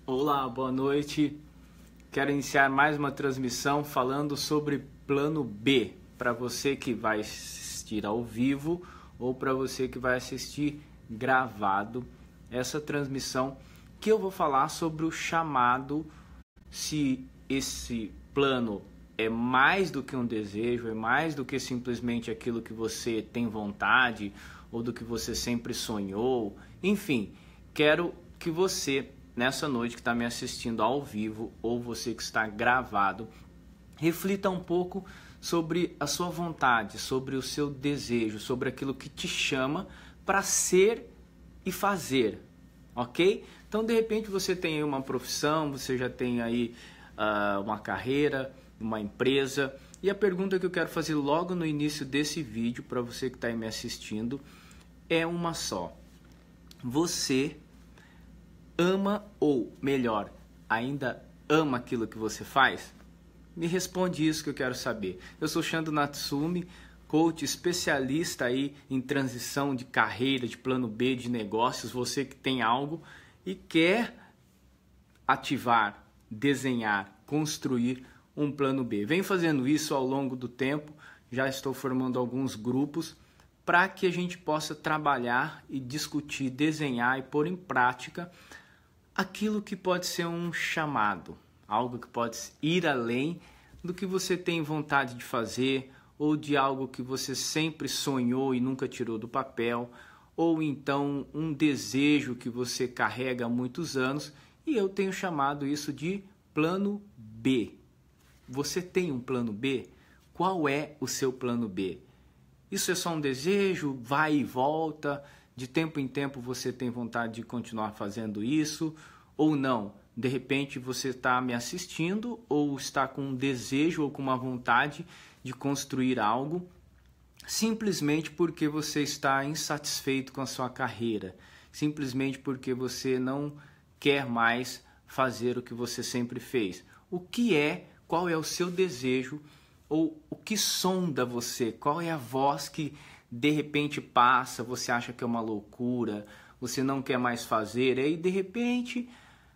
Olá, boa noite. Quero iniciar mais uma transmissão falando sobre plano B, para você que vai assistir ao vivo ou para você que vai assistir gravado essa transmissão, que eu vou falar sobre o chamado, se esse plano é mais do que um desejo, é mais do que simplesmente aquilo que você tem vontade ou do que você sempre sonhou. Enfim, quero que você, nessa noite que está me assistindo ao vivo ou você que está gravado, reflita um pouco sobre a sua vontade, sobre o seu desejo, sobre aquilo que te chama para ser e fazer, ok? Então, de repente, você tem aí uma profissão, você já tem aí uma carreira, uma empresa, e a pergunta que eu quero fazer logo no início desse vídeo, para você que está aí me assistindo, é uma só. Você ama, ou melhor, ainda ama aquilo que você faz? Me responde isso que eu quero saber. Eu sou Shando Natsumi, coach especialista aí em transição de carreira, de plano B, de negócios. Você que tem algo e quer ativar, desenhar, construir um plano B. Venho fazendo isso ao longo do tempo, já estou formando alguns grupos para que a gente possa trabalhar e discutir, desenhar e pôr em prática aquilo que pode ser um chamado, algo que pode ir além do que você tem vontade de fazer, ou de algo que você sempre sonhou e nunca tirou do papel, ou então um desejo que você carrega há muitos anos, e eu tenho chamado isso de plano B. Você tem um plano B? Qual é o seu plano B? Isso é só um desejo, vai e volta, de tempo em tempo você tem vontade de continuar fazendo isso, ou não? De repente você está me assistindo ou está com um desejo ou com uma vontade de construir algo, simplesmente porque você está insatisfeito com a sua carreira, simplesmente porque você não quer mais fazer o que você sempre fez. Qual é o seu desejo, ou o que sonda você? Qual é a voz que de repente passa, você acha que é uma loucura, você não quer mais fazer, aí de repente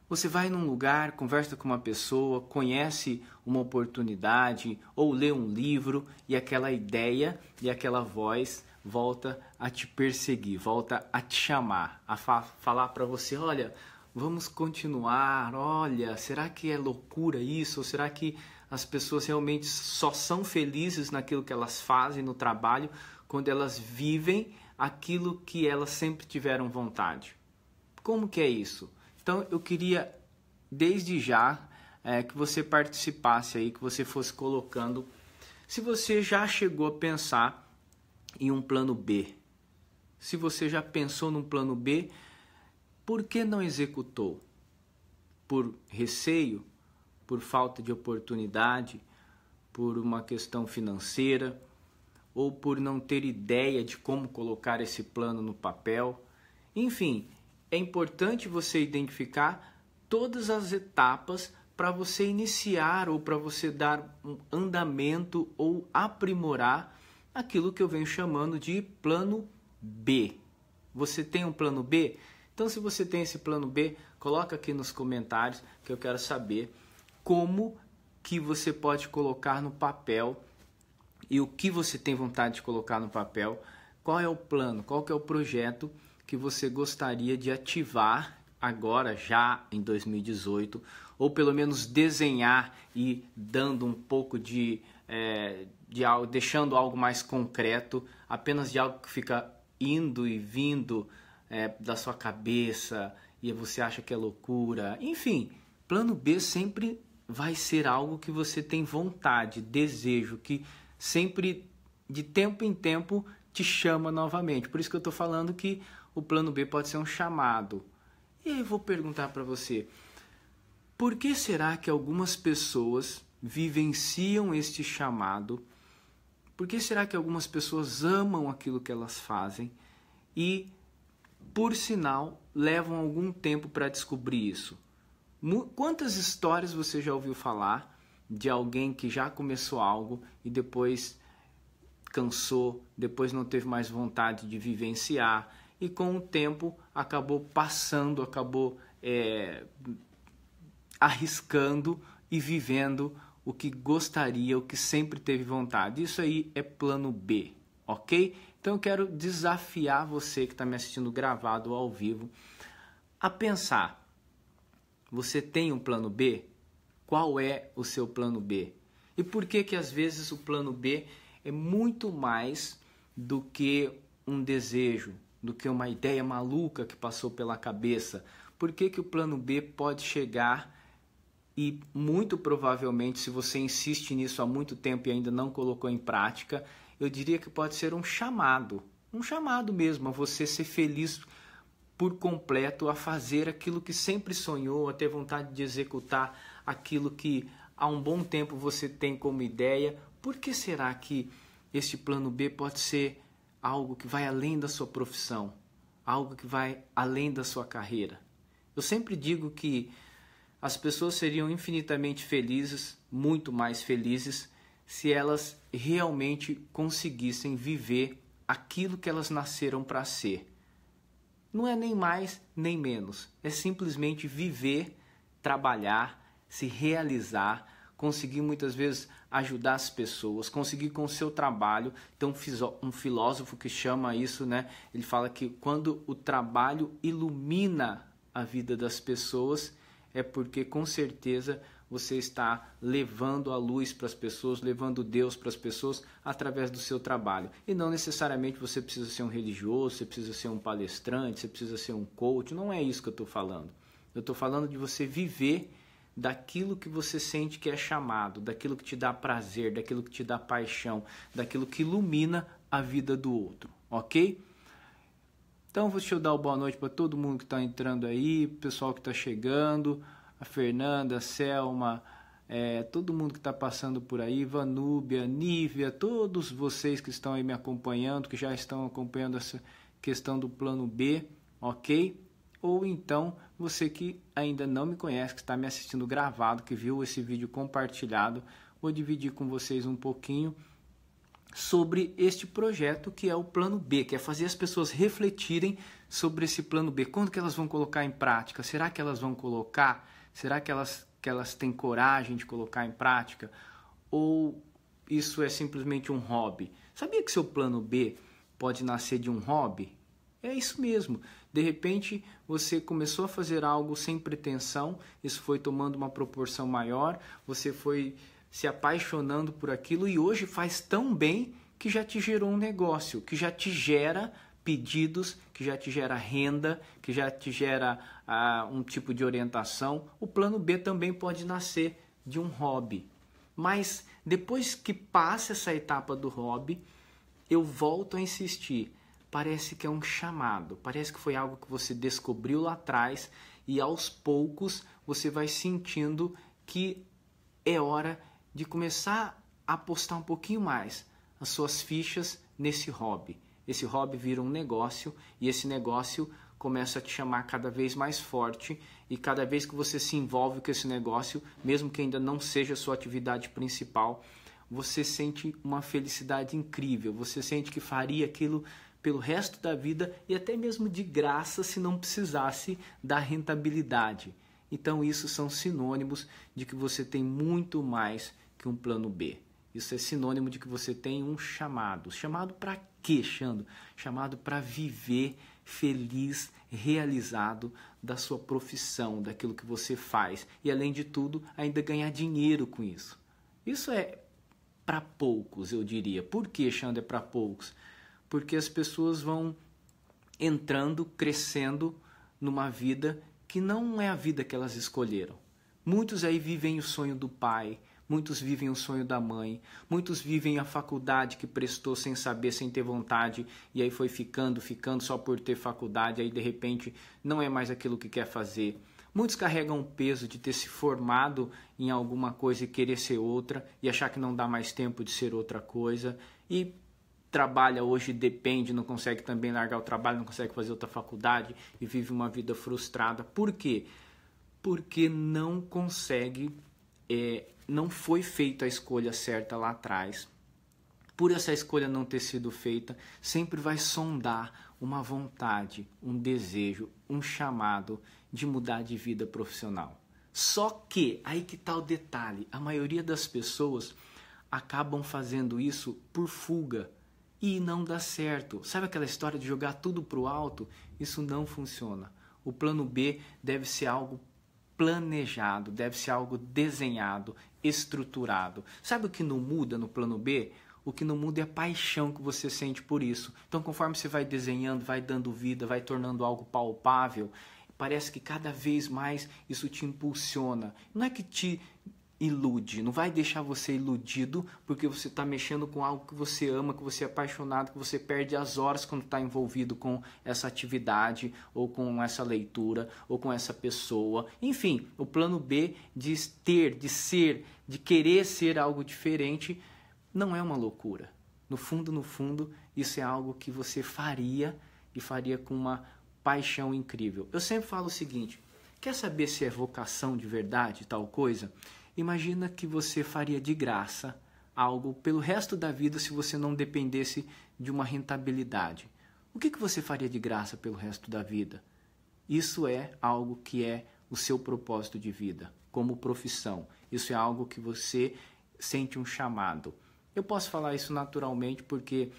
você vai num lugar, conversa com uma pessoa, conhece uma oportunidade ou lê um livro e aquela ideia e aquela voz volta a te perseguir, volta a te chamar, a falar para você, olha, vamos continuar, olha, será que é loucura isso? Ou será que as pessoas realmente só são felizes naquilo que elas fazem no trabalho quando elas vivem aquilo que elas sempre tiveram vontade? Como que é isso? Então eu queria desde já que você participasse aí, que você fosse colocando, se você já chegou a pensar em um plano B. Se você já pensou num plano B, por que não executou? Por receio? Por falta de oportunidade? Por uma questão financeira? Ou por não ter ideia de como colocar esse plano no papel? Enfim, é importante você identificar todas as etapas para você iniciar ou para você dar um andamento ou aprimorar aquilo que eu venho chamando de plano B. Você tem um plano B? Então, se você tem esse plano B, coloca aqui nos comentários que eu quero saber como que você pode colocar no papel e o que você tem vontade de colocar no papel. Qual é o plano, qual que é o projeto que você gostaria de ativar agora, já em 2018, ou pelo menos desenhar e dando um pouco de algo, deixando algo mais concreto, apenas de algo que fica indo e vindo da sua cabeça e você acha que é loucura. Enfim, plano B sempre vai ser algo que você tem vontade, desejo, que sempre, de tempo em tempo, te chama novamente. Por isso que eu estou falando que o plano B pode ser um chamado. E aí eu vou perguntar para você, por que será que algumas pessoas vivenciam este chamado? Por que será que algumas pessoas amam aquilo que elas fazem e, por sinal, levam algum tempo para descobrir isso? Quantas histórias você já ouviu falar de alguém que já começou algo e depois cansou, depois não teve mais vontade de vivenciar e com o tempo acabou passando, acabou arriscando e vivendo o que gostaria, o que sempre teve vontade. Isso aí é plano B, ok? Então eu quero desafiar você que está me assistindo gravado ou ao vivo a pensar: você tem um plano B? Qual é o seu plano B? E por que que às vezes o plano B é muito mais do que um desejo, do que uma ideia maluca que passou pela cabeça? Por que que o plano B pode chegar e muito provavelmente, se você insiste nisso há muito tempo e ainda não colocou em prática, eu diria que pode ser um chamado mesmo a você ser feliz por completo, a fazer aquilo que sempre sonhou, a ter vontade de executar aquilo que há um bom tempo você tem como ideia. Por que será que este plano B pode ser algo que vai além da sua profissão, algo que vai além da sua carreira? Eu sempre digo que as pessoas seriam infinitamente felizes, muito mais felizes, se elas realmente conseguissem viver aquilo que elas nasceram para ser. Não é nem mais nem menos, é simplesmente viver, trabalhar, se realizar, conseguir muitas vezes ajudar as pessoas, conseguir com o seu trabalho. Então um filósofo que chama isso, né? Ele fala que quando o trabalho ilumina a vida das pessoas, é porque com certeza você está levando a luz para as pessoas, levando Deus para as pessoas através do seu trabalho. E não necessariamente você precisa ser um religioso, você precisa ser um palestrante, você precisa ser um coach. Não é isso que eu estou falando. Eu estou falando de você viver daquilo que você sente que é chamado, daquilo que te dá prazer, daquilo que te dá paixão, daquilo que ilumina a vida do outro, ok? Então, deixa eu dar uma boa noite para todo mundo que está entrando aí, pessoal que está chegando, a Fernanda, a Selma, todo mundo que está passando por aí, Vanúbia, Nívia, todos vocês que estão aí me acompanhando, que já estão acompanhando essa questão do plano B, ok? Ou então, você que ainda não me conhece, que está me assistindo gravado, que viu esse vídeo compartilhado, vou dividir com vocês um pouquinho sobre este projeto que é o plano B, que é fazer as pessoas refletirem sobre esse plano B. Quando que elas vão colocar em prática? Será que elas vão colocar? Será que elas têm coragem de colocar em prática? Ou isso é simplesmente um hobby? Sabia que seu plano B pode nascer de um hobby? É isso mesmo. De repente, você começou a fazer algo sem pretensão, isso foi tomando uma proporção maior, você foi se apaixonando por aquilo e hoje faz tão bem que já te gerou um negócio, que já te gera pedidos, que já te gera renda, que já te gera um tipo de orientação. O plano B também pode nascer de um hobby. Mas depois que passa essa etapa do hobby, eu volto a insistir. Parece que é um chamado, parece que foi algo que você descobriu lá atrás e aos poucos você vai sentindo que é hora de começar a apostar um pouquinho mais as suas fichas nesse hobby. Esse hobby vira um negócio e esse negócio começa a te chamar cada vez mais forte e cada vez que você se envolve com esse negócio, mesmo que ainda não seja a sua atividade principal, você sente uma felicidade incrível, você sente que faria aquilo pelo resto da vida e até mesmo de graça se não precisasse da rentabilidade. Então isso são sinônimos de que você tem muito mais que um plano B. Isso é sinônimo de que você tem um chamado. Chamado para quê, Xando? Chamado para viver feliz, realizado da sua profissão, daquilo que você faz. E além de tudo, ainda ganhar dinheiro com isso. Isso é para poucos, eu diria. Por que, Xando, é para poucos? Porque as pessoas vão entrando, crescendo numa vida que não é a vida que elas escolheram. Muitos aí vivem o sonho do pai, muitos vivem o sonho da mãe, muitos vivem a faculdade que prestou sem saber, sem ter vontade, e aí foi ficando só por ter faculdade, aí de repente não é mais aquilo que quer fazer. Muitos carregam o peso de ter se formado em alguma coisa e querer ser outra, e achar que não dá mais tempo de ser outra coisa, e trabalha hoje, depende, não consegue também largar o trabalho, não consegue fazer outra faculdade e vive uma vida frustrada. Por quê? Porque não consegue, não foi feita a escolha certa lá atrás. Por essa escolha não ter sido feita, sempre vai sondar uma vontade, um desejo, um chamado de mudar de vida profissional. Só que, aí que está o detalhe, a maioria das pessoas acabam fazendo isso por fuga e não dá certo. Sabe aquela história de jogar tudo para o alto? Isso não funciona. O plano B deve ser algo planejado, deve ser algo desenhado, estruturado. Sabe o que não muda no plano B? O que não muda é a paixão que você sente por isso. Então, conforme você vai desenhando, vai dando vida, vai tornando algo palpável, parece que cada vez mais isso te impulsiona. Não é que te ilude, não vai deixar você iludido porque você está mexendo com algo que você ama, que você é apaixonado, que você perde as horas quando está envolvido com essa atividade, ou com essa leitura, ou com essa pessoa. Enfim, o plano B de ter, de ser, de querer ser algo diferente, não é uma loucura. No fundo, isso é algo que você faria e faria com uma paixão incrível. Eu sempre falo o seguinte: quer saber se é vocação de verdade, tal coisa? Imagina que você faria de graça algo pelo resto da vida se você não dependesse de uma rentabilidade. O que você faria de graça pelo resto da vida? Isso é algo que é o seu propósito de vida, como profissão. Isso é algo que você sente um chamado. Eu posso falar isso naturalmente porque,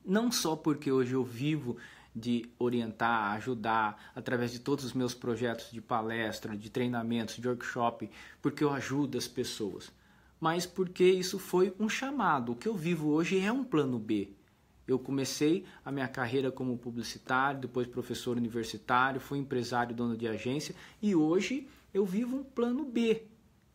não só porque hoje eu vivo de orientar, ajudar, através de todos os meus projetos de palestra, de treinamentos, de workshop, porque eu ajudo as pessoas, mas porque isso foi um chamado. O que eu vivo hoje é um plano B. Eu comecei a minha carreira como publicitário, depois professor universitário, fui empresário, dono de agência, e hoje eu vivo um plano B,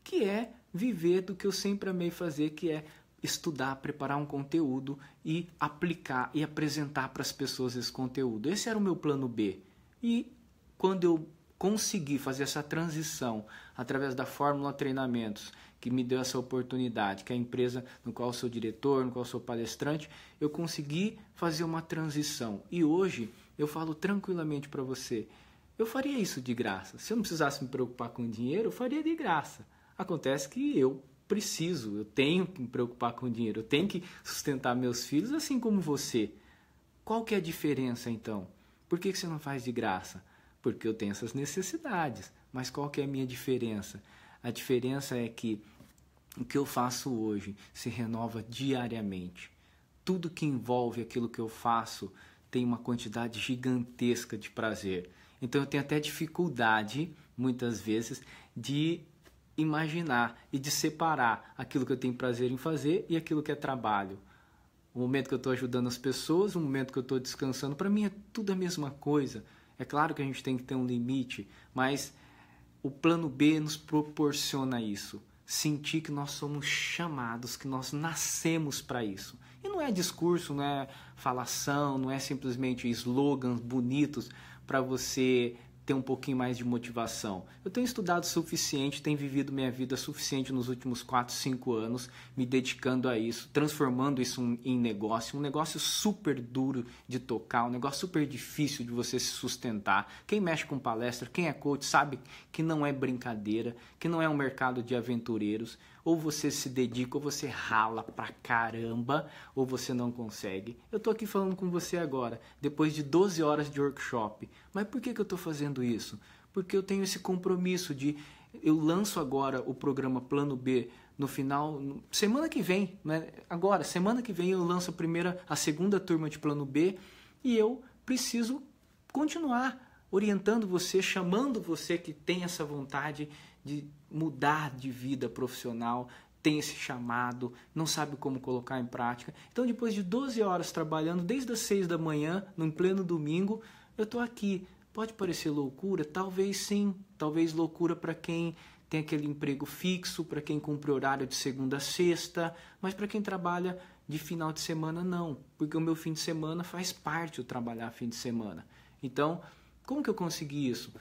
que é viver do que eu sempre amei fazer, que é estudar, preparar um conteúdo e aplicar e apresentar para as pessoas esse conteúdo. Esse era o meu plano B. E quando eu consegui fazer essa transição através da Fórmula Treinamentos, que me deu essa oportunidade, que é a empresa no qual eu sou diretor, no qual eu sou palestrante, eu consegui fazer uma transição. E hoje eu falo tranquilamente para você, eu faria isso de graça. Se eu não precisasse me preocupar com dinheiro, eu faria de graça. Acontece que eu tenho que me preocupar com dinheiro, eu tenho que sustentar meus filhos assim como você. Qual que é a diferença então? Por que você não faz de graça? Porque eu tenho essas necessidades, mas qual que é a minha diferença? A diferença é que o que eu faço hoje se renova diariamente. Tudo que envolve aquilo que eu faço tem uma quantidade gigantesca de prazer. Então eu tenho até dificuldade, muitas vezes, de imaginar e de separar aquilo que eu tenho prazer em fazer e aquilo que é trabalho. O momento que eu estou ajudando as pessoas, o momento que eu estou descansando, para mim é tudo a mesma coisa. É claro que a gente tem que ter um limite, mas o plano B nos proporciona isso. Sentir que nós somos chamados, que nós nascemos para isso. E não é discurso, não é falação, não é simplesmente slogans bonitos para você ter um pouquinho mais de motivação. Eu tenho estudado o suficiente, tenho vivido minha vida suficiente nos últimos 4, 5 anos, me dedicando a isso, transformando isso em negócio, um negócio super duro de tocar, um negócio super difícil de você se sustentar. Quem mexe com palestra, quem é coach, sabe que não é brincadeira, que não é um mercado de aventureiros. Ou você se dedica, ou você rala pra caramba, ou você não consegue. Eu tô aqui falando com você agora, depois de 12 horas de workshop. Mas por que eu tô fazendo isso? Porque eu tenho esse compromisso de... Eu lanço agora o programa Plano B no final... Semana que vem, né? Agora, semana que vem eu lanço a segunda turma de Plano B e eu preciso continuar orientando você, chamando você que tem essa vontade de mudar de vida profissional, tem esse chamado, não sabe como colocar em prática. Então, depois de 12 horas trabalhando, desde as 6 da manhã, no pleno domingo, eu estou aqui. Pode parecer loucura? Talvez sim. Talvez loucura para quem tem aquele emprego fixo, para quem cumpre horário de segunda a sexta, mas para quem trabalha de final de semana, não. Porque o meu fim de semana faz parte o trabalhar fim de semana. Então, como que eu consegui isso?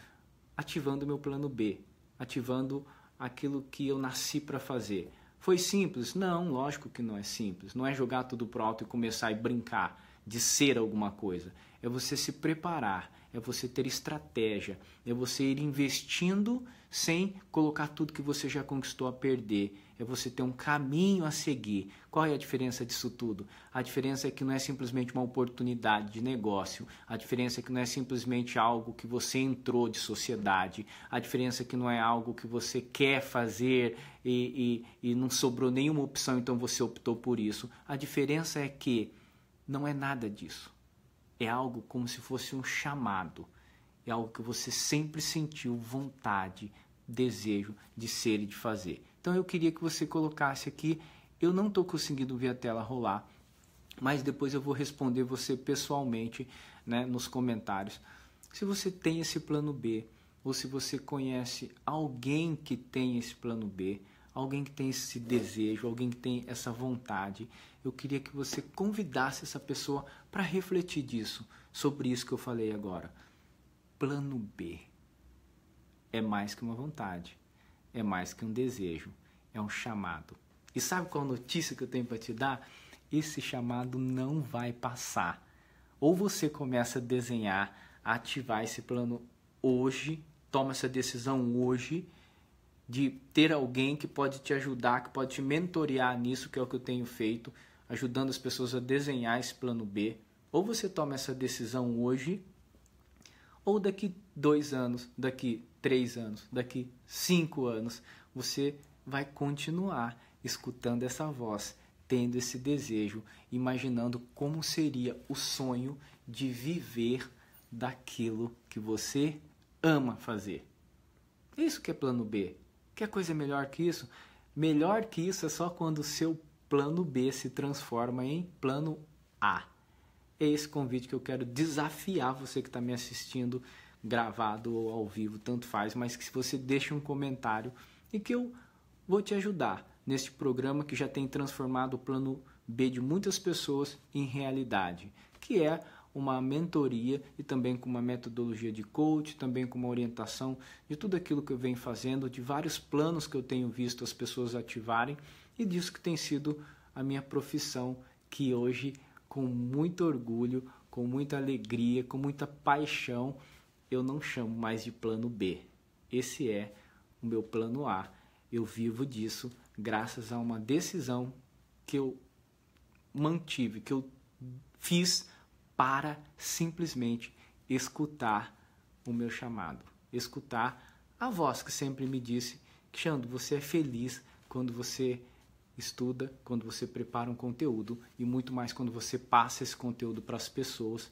Ativando o meu plano B. Ativando aquilo que eu nasci para fazer. Foi simples? Não, lógico que não é simples. Não é jogar tudo pro alto e começar a brincar. de ser alguma coisa. É você se preparar, é você ter estratégia, é você ir investindo sem colocar tudo que você já conquistou a perder. É você ter um caminho a seguir. Qual é a diferença disso tudo? A diferença é que não é simplesmente uma oportunidade de negócio. A diferença é que não é simplesmente algo que você entrou de sociedade. A diferença é que não é algo que você quer fazer e não sobrou nenhuma opção, então você optou por isso. A diferença é que não é nada disso. É algo como se fosse um chamado. É algo que você sempre sentiu vontade, desejo de ser e de fazer. Então eu queria que você colocasse aqui, eu não estou conseguindo ver a tela rolar, mas depois eu vou responder você pessoalmente, né, nos comentários. Se você tem esse plano B, ou se você conhece alguém que tem esse plano B, alguém que tem esse desejo, alguém que tem essa vontade, eu queria que você convidasse essa pessoa para refletir sobre isso que eu falei agora. Plano B é mais que uma vontade, é mais que um desejo, é um chamado. E sabe qual notícia que eu tenho para te dar? Esse chamado não vai passar. Ou você começa a desenhar, a ativar esse plano hoje, toma essa decisão hoje, de ter alguém que pode te ajudar, que pode te mentorear nisso, que é o que eu tenho feito, ajudando as pessoas a desenhar esse plano B. Ou você toma essa decisão hoje, ou daqui 2 anos, daqui 3 anos, daqui 5 anos, você vai continuar escutando essa voz, tendo esse desejo, imaginando como seria o sonho de viver daquilo que você ama fazer. Isso que é plano B. Quer coisa melhor que isso? Melhor que isso é só quando o seu plano B se transforma em plano A. É esse convite que eu quero desafiar você que está me assistindo, gravado ou ao vivo, tanto faz, mas que se você deixa um comentário e que eu vou te ajudar neste programa que já tem transformado o plano B de muitas pessoas em realidade, que é uma mentoria e também com uma metodologia de coach, também com uma orientação de tudo aquilo que eu venho fazendo, de vários planos que eu tenho visto as pessoas ativarem e disso que tem sido a minha profissão, que hoje, com muito orgulho, com muita alegria, com muita paixão, eu não chamo mais de plano B. Esse é o meu plano A. Eu vivo disso graças a uma decisão que eu mantive, que eu fiz para simplesmente escutar o meu chamado. Escutar a voz que sempre me disse, Xandro, você é feliz quando você estuda, quando você prepara um conteúdo e muito mais quando você passa esse conteúdo para as pessoas.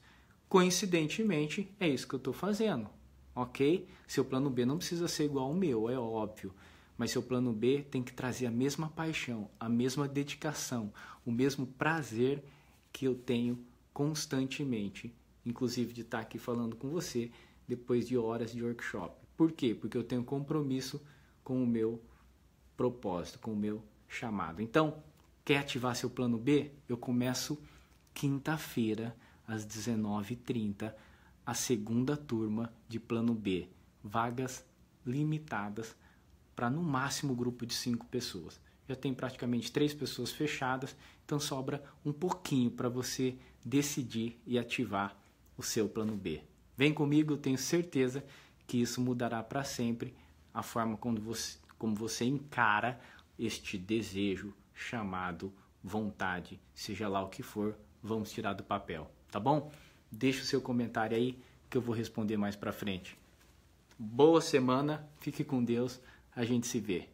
Coincidentemente, é isso que eu estou fazendo, ok? Seu plano B não precisa ser igual ao meu, é óbvio. Mas seu plano B tem que trazer a mesma paixão, a mesma dedicação, o mesmo prazer que eu tenho constantemente, inclusive de estar aqui falando com você depois de horas de workshop. Por quê? Porque eu tenho compromisso com o meu propósito, com o meu chamado. Então, quer ativar seu plano B? Eu começo quinta-feira, às 19h30, a segunda turma de plano B. Vagas limitadas para no máximo grupo de 5 pessoas. Já tem praticamente 3 pessoas fechadas, então sobra um pouquinho para você decidir e ativar o seu plano B. Vem comigo, eu tenho certeza que isso mudará para sempre a forma como você encara este desejo, chamado, vontade, seja lá o que for, vamos tirar do papel, tá bom? Deixa o seu comentário aí que eu vou responder mais para frente. Boa semana, fique com Deus, a gente se vê.